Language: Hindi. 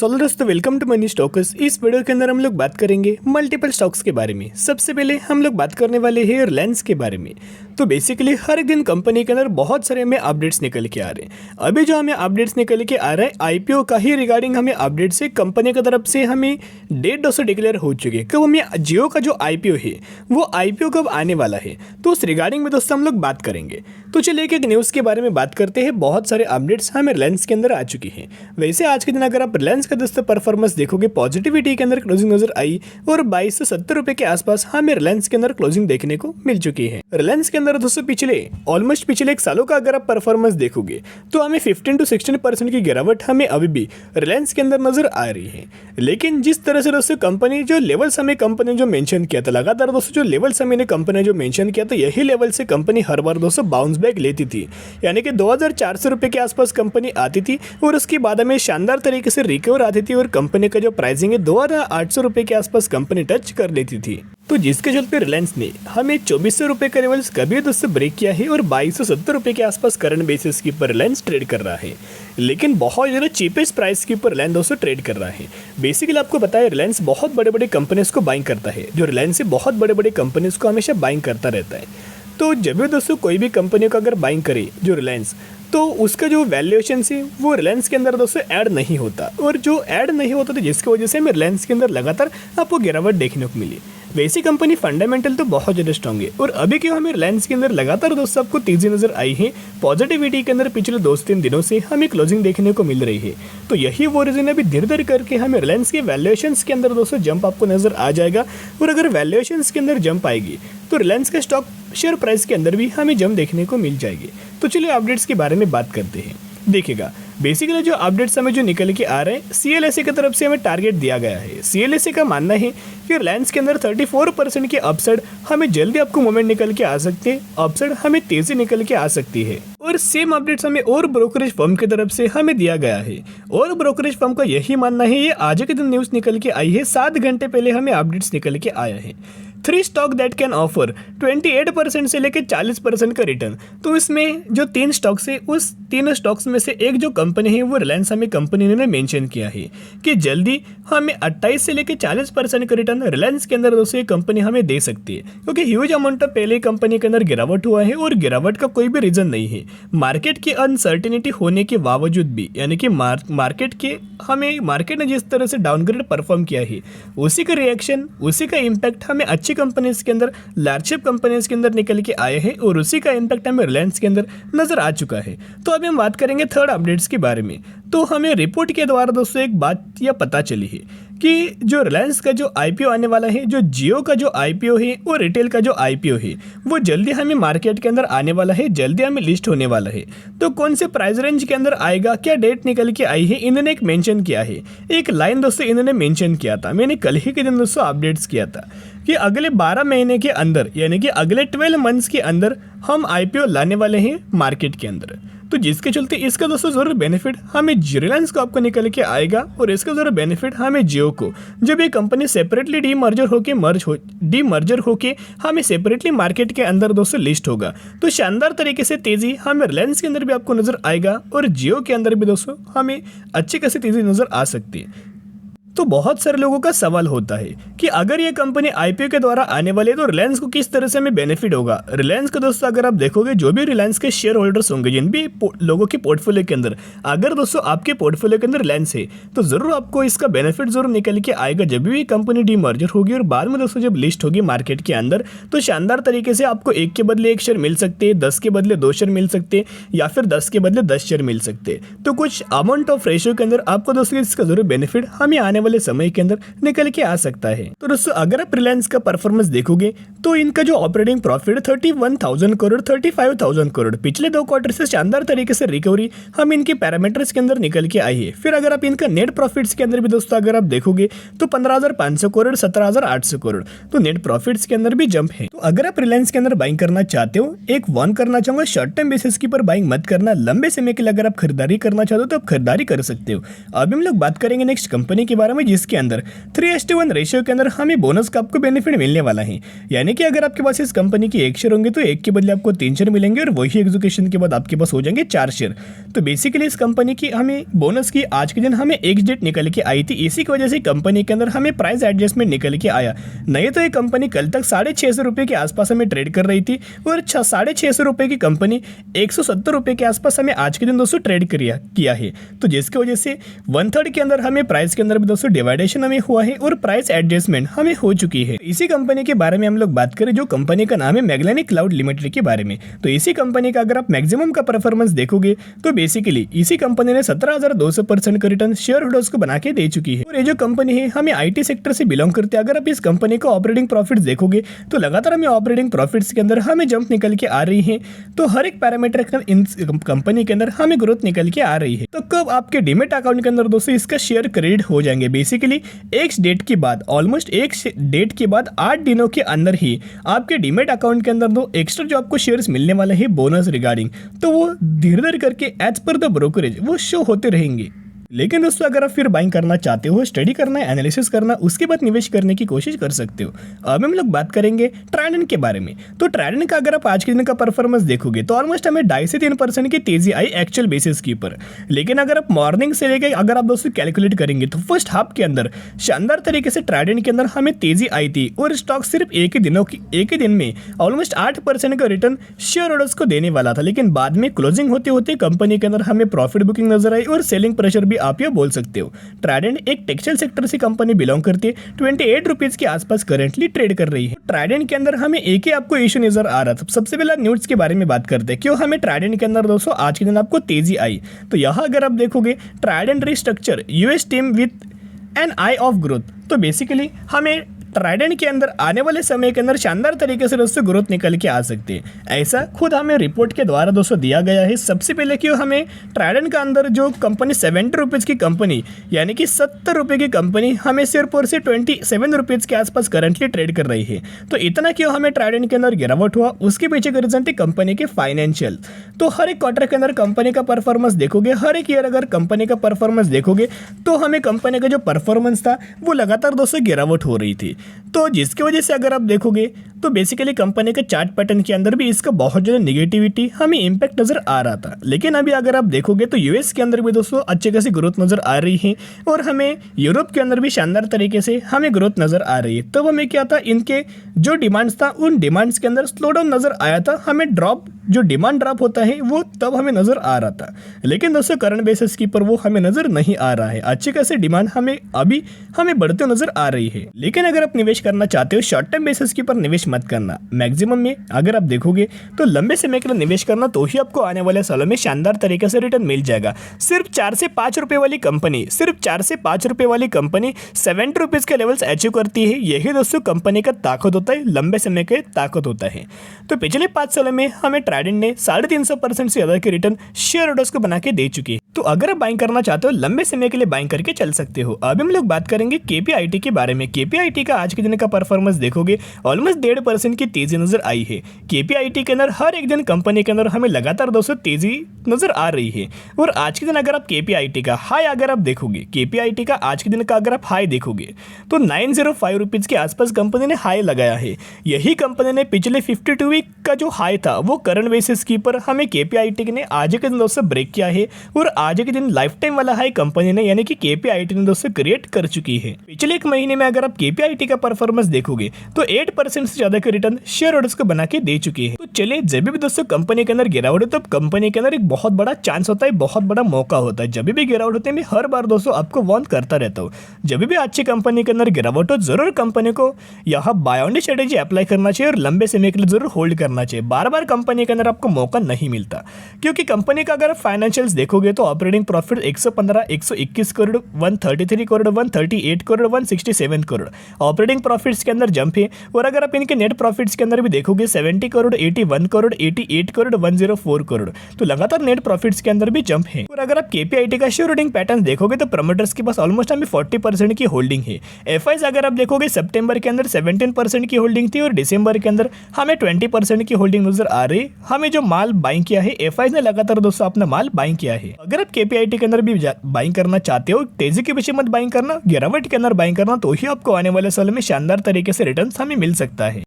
चलो दोस्तों, वेलकम टू मनी स्टॉक्स। इस वीडियो के अंदर हम लोग बात करेंगे मल्टीपल स्टॉक्स के बारे में। सबसे पहले हम लोग बात करने वाले हैं रिलायंस के बारे में। तो बेसिकली हर एक दिन कंपनी के अंदर बहुत सारे हमें अपडेट्स निकल के आ रहे हैं। अभी जो हमें अपडेट्स निकल के आ रहा है आईपीओ का ही रिगार्डिंग हमें अपडेट से कंपनी की तरफ से हमें डेट दोस्तों डिक्लेयर हो चुकी है। कब हमें जियो का जो आईपीओ है वो आईपीओ कब आने वाला है, तो उस रिगार्डिंग में दोस्तों हम लोग बात करेंगे। तो चलिए एक न्यूज़ के बारे में बात करते हैं। बहुत सारे अपडेट्स हमें रिलायंस के अंदर आ चुकी हैं। वैसे आज के दिन अगर आप रिलायंस का दोस्तों परफॉर्मेंस देखोगे, पॉजिटिविटी के अंदर क्लोजिंग नजर आई और 22 से 70 रुपए के आसपास हमें रिलायंस के अंदर क्लोजिंग देखने को मिल चुकी है। रिलायंस के अंदर दोस्तों पिछले एक सालों का अगर आप परफॉर्मेंस देखोगे तो हमें 15 to 16% की गिरावट हमें अभी भी रिलायंस के अंदर नजर आ रही है। लेकिन जिस तरह से दोस्तों कंपनी जो लेवल्स हमें कंपनी जो मेंशन किया था, लगातार दोस्तों जो लेवल्स हमें कंपनी जो मेंशन किया था, यही लेवल से कंपनी हर बार दोस्तों बाउंस बैक लेती थी। यानी कि 2400 रुपए के आसपास कंपनी आती थी और उसके बाद हमें शानदार तरीके से रिकवर आती थी और कंपनी का जो प्राइसिंग है 2800 रुपए के आसपास कंपनी टच कर लेती थी। तो जिसके चलते रिलायंस ने हमें 2400 रुपए का लेवल्स कभी दोस्तों ब्रेक किया है और 2270 रुपए के आसपास करंट बेसिस के ऊपर रिलायंस ट्रेड कर रहा है। लेकिन बहुत ज़्यादा चीपेस्ट प्राइस के ऊपर रिलायंस दोस्तों ट्रेड कर रहा है। बेसिकली आपको पता है रिलायंस बहुत बड़े बड़े कंपनीज को बाइंग करता है। जो रिलायंस से बहुत बड़े बड़े कंपनीज को हमेशा बाइंग करता रहता है। तो जब भी दोस्तों कोई भी कंपनी को अगर बाइंग करे जो रिलायंस, तो उसका जो वैल्यूएशन है वो रिलायंस के अंदर दोस्तों ऐड नहीं होता। और जो ऐड नहीं होता तो जिसकी वजह से हमें रिलायंस के अंदर लगातार आपको गिरावट देखने को मिली। वैसी कंपनी फंडामेंटल तो बहुत ज़्यादा स्ट्रॉन्ग है और अभी क्यों हमें रिलायंस के अंदर लगातार दोस्तों आपको तेजी नजर आई है। पॉजिटिविटी के अंदर पिछले 2-3 दिनों से हमें क्लोजिंग देखने को मिल रही है। तो यही वो रीज़न है। अभी धीरे धीरे करके हमें रिलायंस के वैल्यूएशंस के अंदर दोस्तों जंप आपको नजर आ जाएगा। और अगर वैल्यूएशंस के अंदर जंप आएगी तो रिलायंस के स्टॉक शेयर प्राइस के अंदर भी हमें जंप देखने को मिल जाएगी। तो चलिए अपडेट्स के बारे में बात करते हैं। देखिएगा बेसिकली जो अपडेट्स हमें जो निकल के आ रहे हैं, सीएलएसए की तरफ से हमें टारगेट दिया गया है। सीएलएसए का मानना है कि रिलायंस के अंदर 34% के अपसाइड हमें जल्दी आपको मोमेंट निकल के आ सकते हैं। अपसाइड हमें तेजी निकल के आ सकती है। और सेम अपडेट्स हमें और ब्रोकरेज फर्म की तरफ से हमें दिया गया है। और ब्रोकरेज फर्म का यही मानना है, ये आज के दिन न्यूज़ निकल के आई है, 7 घंटे पहले हमें अपडेट्स निकल के आया है। 3 स्टॉक दैट कैन ऑफर 28% से लेकर 40% का रिटर्न। तो इसमें जो 3 स्टॉक्स है, उस 3 स्टॉक्स में से एक जो कंपनी है वो रिलायंस हमें कंपनी ने मेंशन किया है कि जल्दी हमें 28 से लेकर 40% का रिटर्न रिलायंस के अंदर दोस्तों ये कंपनी हमें दे सकती है। क्योंकि ह्यूज अमाउंट ऑफ पहले कंपनी के अंदर गिरावट हुआ है और गिरावट का कोई भी रीजन नहीं है। मार्केट की अनसर्टिनिटी होने के बावजूद भी, यानी कि मार्केट ने जिस तरह से डाउनग्रेड परफॉर्म किया है, उसी का रिएक्शन, उसी का इम्पैक्ट हमें अच्छी कंपनीज के अंदर, लार्जशिप कंपनीज के अंदर निकल के आए हैं और उसी का इम्पैक्ट हमें रिलायंस के अंदर नजर आ चुका है। तो अभी हम बात करेंगे थर्ड अपडेट्स के बारे में। तो हमें रिपोर्ट के द्वारा दोस्तों एक बात यह पता चली है कि जो रिलायंस का जो आईपीओ आने वाला है, जो जियो का जो आईपीओ है और रिटेल का जो आईपीओ है, वो जल्दी हमें मार्केट के अंदर आने वाला है, जल्दी हमें लिस्ट होने वाला है। तो कौन से प्राइस रेंज के अंदर आएगा, क्या डेट निकल के आई है, इन्होंने एक मेंशन किया है। एक लाइन दोस्तों इन्होंने मेंशन किया था, मैंने कल ही के दिन दोस्तों अपडेट्स किया था कि अगले 12 महीने के अंदर, यानी कि अगले 12 मंथ्स के अंदर हम आईपीओ लाने वाले हैं मार्केट के अंदर। तो जिसके चलते इसका दोस्तों जरूर बेनिफिट हमें रिलायंस को आपको निकल के आएगा और इसका जरूर बेनिफिट हमें जियो को, जब ये कंपनी सेपरेटली डीमर्जर होके हमें सेपरेटली मार्केट के अंदर दोस्तों लिस्ट होगा। तो शानदार तरीके से तेजी हमें रिलायंस के अंदर भी आपको नजर आएगा और जियो के अंदर भी दोस्तों हमें अच्छी खासी तेजी नजर आ सकती है। तो बहुत सारे लोगों का सवाल होता है कि अगर ये कंपनी आईपीओ के द्वारा आने वाली है तो रिलायंस को किस तरह से हमें बेनिफिट होगा। रिलायंस का दोस्तों अगर आप देखोगे, जो भी रिलायंस के शेयर होल्डर्स होंगे, जिन भी लोगों के पोर्टफोलियो के अंदर, अगर दोस्तों आपके पोर्टफोलियो के अंदर रिलायंस है तो जरूर आपको इसका बेनिफिट जरूर निकल के आएगा। जब भी कंपनी डीमर्जर होगी और बाद में दोस्तों जब लिस्ट होगी मार्केट के अंदर, तो शानदार तरीके से आपको 1 के बदले 1 शेयर मिल सकते हैं, 10 के बदले 2 शेयर मिल सकते हैं, या फिर 10 के बदले 10 शेयर मिल सकते हैं। तो कुछ अमाउंट ऑफ रेशियो के अंदर आपको दोस्तों इसका जरूर बेनिफिट हमें आने वाले समय के अंदर निकल के आ सकता है। तो दोस्तों अगर आप रिलायंस का परफॉर्मेंस देखोगे तो इनका जो ऑपरेटिंग प्रॉफिट 31,000 करोड़ 35,000 करोड़, पिछले 2 क्वार्टर से शानदार तरीके से रिकवरी हम इनके पैरामीटर्स के अंदर निकल के आई है। फिर अगर आप इनका नेट प्रॉफिट्स के अंदर भी दोस्तों अगर आप देखोगे तो 15,500 करोड़ 17,800 करोड़, तो नेट प्रॉफिट्स के अंदर भी जंप है। तो अगर आप रिलायंस के अंदर बाइंग करना चाहते हो, एक वार्न करना चाहूंगा, शॉर्ट टर्म बेसिस के ऊपर बाइंग मत करना। लंबे समय के लिए अगर आप खरीदारी करना चाहते हो तो आप खरीदारी कर सकते हो। अभी हम लोग बात करेंगे नेक्स्ट कंपनी के बारे बारे में, जिसके अंदर 3:1 रेशियो के अंदर हमें बोनस का आपको बेनिफिट मिलने वाला है। यानी कि अगर आपके पास इस कंपनी के 1 शेयर होंगे तो 1 के बदले आपको 3 शेयर मिलेंगे और वही एग्जीक्यूशन के बाद आपके पास हो जाएंगे 4 शेयर। तो बेसिकली इस कंपनी की हमें बोनस की आज के दिन हमें एक्स डेट निकल के आई थी, इसी की वजह से कंपनी के अंदर हमें प्राइस एडजस्टमेंट निकल के आया। नहीं तो ये कंपनी कल तक 650 रुपये के आसपास हमें ट्रेड कर रही थी और 650 रुपये की कंपनी 170 रुपये के आसपास हमें आज के दिन दोस्तों ट्रेड किया है। तो जिसकी वजह से 1/3 के अंदर हमें प्राइस के अंदर भी दोस्तों डिवाइडेशन हमें हुआ है और प्राइस एडजस्टमेंट हमें हो चुकी है। इसी कंपनी के बारे में हम लोग बात करें, जो कंपनी का नाम है मैगलेनिक क्लाउड लिमिटेड के बारे में। तो इसी कंपनी का अगर आप मैक्सिमम का परफॉर्मेंस देखोगे तो बेसिकली इसी कंपनी ने 17,200% का रिटर्न शेयर होल्डर्स को बना के दे चुकी है। और ये जो कंपनी है हमें आईटी सेक्टर से बिलोंग करते हैं। अगर आप इस कंपनी का ऑपरेटिंग प्रॉफिट्स देखोगे तो लगातार हमें ऑपरेटिंग प्रॉफिट्स के अंदर हमें जंप निकल के आ रही है। तो हर एक पैरामीटर इन कंपनी के अंदर हमें ग्रोथ निकल के आ रही है। तो कब आपके डीमेट अकाउंट के अंदर दोस्तों इसका शेयर क्रेडिट हो जाएंगे, बेसिकली एक डेट के बाद, ऑलमोस्ट एक डेट के बाद 8 दिनों के अंदर ही आपके डीमेट अकाउंट के अंदर दो एक्स्ट्रा जो आपको शेयर्स मिलने वाले हैं बोनस रिगार्डिंग, तो वो धीरे धीरे करके एज पर द ब्रोकरेज वो शो होते रहेंगे। लेकिन दोस्तों अगर आप फिर बाइंग करना चाहते हो, स्टडी करना है, एनालिसिस करना, उसके बाद निवेश करने की कोशिश कर सकते हो। अब हम लोग बात करेंगे ट्राइडेंट के बारे में। तो ट्राइडेंट का अगर आप आज के दिन का परफॉर्मेंस देखोगे तो ऑलमोस्ट हमें 2.5 से 3% की तेजी आई एक्चुअल बेसिस के ऊपर। लेकिन अगर आप मॉर्निंग से लेकर अगर आप दोस्तों कैलकुलेट करेंगे तो फर्स्ट हाफ के अंदर शानदार तरीके से ट्राइडेंट के अंदर हमें तेजी आई थी और स्टॉक सिर्फ एक ही दिन में ऑलमोस्ट 8% का रिटर्न शेयर होल्डर्स को देने वाला था। लेकिन बाद में क्लोजिंग होते होते कंपनी के अंदर हमें प्रॉफिट बुकिंग नजर आई और सेलिंग प्रेशर भी आप ये बोल सकते हो। ट्राइडेंट एक टेक्सटाइल सेक्टर से कंपनी बिलोंग करती है, 28 रुपीज के आसपास करेंटली ट्रेड कर रही है। ट्राइडेंट के अंदर हमें एक ही आपको इशू नजर आ रहा था। सबसे पहले न्यूज के बारे में बात करते हैं, क्यों हमें ट्राइडेंट के अंदर दोस्तों आज के दिन आपको तेजी आई। तो यहाँ अगर आप देखोगे Trident restructure US team with an eye of growth, तो बेसिकली हमें ट्राइडेंट के अंदर आने वाले समय के अंदर शानदार तरीके से दोस्तों ग्रोथ निकल के आ सकती है। ऐसा खुद हमें रिपोर्ट के द्वारा दोस्तों दिया गया है। सबसे पहले क्यों हमें ट्राइडेंट का अंदर जो कंपनी 70 रुपीज़ की कंपनी यानी कि 70 रुपये की कंपनी हमें सिर्फ और सिर्फ 27 रुपीज़ के आसपास करंटली ट्रेड कर रही है। तो इतना क्यों हमें ट्राइडेंट के अंदर गिरावट हुआ, उसके पीछे का रीजन थी कंपनी के फाइनेंशियल। तो हर एक क्वार्टर के अंदर कंपनी का परफॉर्मेंस देखोगे, हर एक ईयर अगर कंपनी का परफॉर्मेंस देखोगे तो हमें कंपनी का जो परफॉर्मेंस था वो लगातार दोस्तों गिरावट हो रही थी। तो जिसकी वजह से अगर आप देखोगे तो बेसिकली कंपनी के चार्ट पैटर्न के अंदर भी इसका बहुत ज़्यादा निगेटिविटी हमें इंपैक्ट नज़र आ रहा था। लेकिन अभी अगर आप देखोगे तो यूएस के अंदर भी दोस्तों अच्छी खासी ग्रोथ नज़र आ रही है और हमें यूरोप के अंदर भी शानदार तरीके से हमें ग्रोथ नज़र आ रही है। तब हमें क्या था, इनके जो डिमांड्स था उन डिमांड्स के अंदर स्लो डाउन नज़र आया था। हमें ड्रॉप जो डिमांड ड्रॉप होता है वो तब हमें नज़र आ रहा था। लेकिन दोस्तों करंट बेसिस के ऊपर वो हमें नज़र नहीं आ रहा है। अच्छी खासी डिमांड हमें बढ़ते नज़र आ रही है। लेकिन अगर आप निवेश करना चाहते हो शॉर्ट टर्म बेसिस के ऊपर निवेश मत करना। मैक्सिमम में अगर आप देखोगे तो लंबे समय के लिए निवेश करना, तो ही आपको आने वाले सालों में शानदार तरीके से रिटर्न मिल जाएगा। सिर्फ 4 से 5 रुपए वाली कंपनी 70 रुपीज़ के लेवल्स अचीव करती है। यही दोस्तों कंपनी का ताकत होता है, लंबे समय के ताकत होता है। तो पिछले 5 सालों में हमें ट्राइडेंट ने 350% से ज़्यादा के रिटर्न शेयर होल्डर्स को बना के दे चुकी है। तो अगर आप बाइंग करना चाहते हो लंबे समय के लिए बाइंग करके चल सकते हो। अब हम लोग बात करेंगे केपीआईटी के बारे में। केपीआईटी का आज के दिन का परफॉर्मेंस देखोगे ऑलमोस्ट 1.5% की तेजी नजर आई है। केपीआईटी के अंदर हर एक दिन कंपनी के अंदर हमें लगातार दोस्तों तेजी नजर आ रही है। और आज के दिन अगर आप केपीआईटी का हाई अगर आप देखोगे, केपीआईटी का आज के दिन का अगर आप हाई देखोगे तो 905 रुपीज़ के आसपास कंपनी ने हाई लगाया है। यही कंपनी ने पिछले 52 वीक का जो हाई था वो करंट बेसिस के ऊपर हमें केपीआईटी ने आज के दिन दोस्तों ब्रेक किया है। और आज के दिन लाइफ टाइम वाला हाई कंपनी ने यानी कि केपीआईटी ने दोस्तों क्रिएट कर चुकी है। पिछले एक महीने में अगर आप केपीआईटी का परफॉर्मेंस देखोगे तो 8% से ज्यादा का रिटर्न शेयर होल्डर्स को बना के दे चुकी है। तो चलिए, जब भी दोस्तों कंपनी के अंदर गिरावट होता है तो कंपनी के अंदर एक बहुत बड़ा चांस होता है, बहुत बड़ा मौका होता है। जब भी गिरावट होती है मैं हर बार दोस्तों आपको वार्न करता रहता हूँ, जब भी अच्छी कंपनी के अंदर गिरावट हो जरूर कंपनी को यहाँ बाय ऑन स्ट्रेटेजी अप्लाई करना चाहिए और लंबे समय के लिए जरूर होल्ड करना चाहिए। बार बार कंपनी के अंदर आपको मौका नहीं मिलता, क्योंकि कंपनी का अगर फाइनेंशियल्स देखोगे तो operating profit 115, 121 crore, 133 crore, 138 crore, 167 crore operating profits के अंदर जंप है। और अगर आप इनके नेट प्रॉफिट्स के अंदर भी देखोगे 70 करोड़, 91 करोड़, 88 करोड़, 104 करोड़। तो लगातार नेट प्रॉफिट्स के अंदर भी जंप है। और अगर आप केपीआईटी का शेयर होल्डिंग पैटर्न देखोगे तो प्रमोटर्स के पास ऑलमोस्ट हमें 40% की होल्डिंग है। एफआईज अगर आप देखोगे सितंबर के अंदर 17% की होल्डिंग थी और दिसंबर के अंदर हमें 20% की होल्डिंग नजर आ रही। हमें जो माल बाइंग किया है एफआईज ने लगातार दोस्तों अपना माल बाइंग किया है। अगर आप केपीआईटी के अंदर भी बाइंग करना चाहते हो, तेजी के पीछे मत बाइंग करना, गिरावट के अंदर बाइंग करना, तो ही आपको आने वाले साल में शानदार तरीके से रिटर्न हमें मिल सकता है।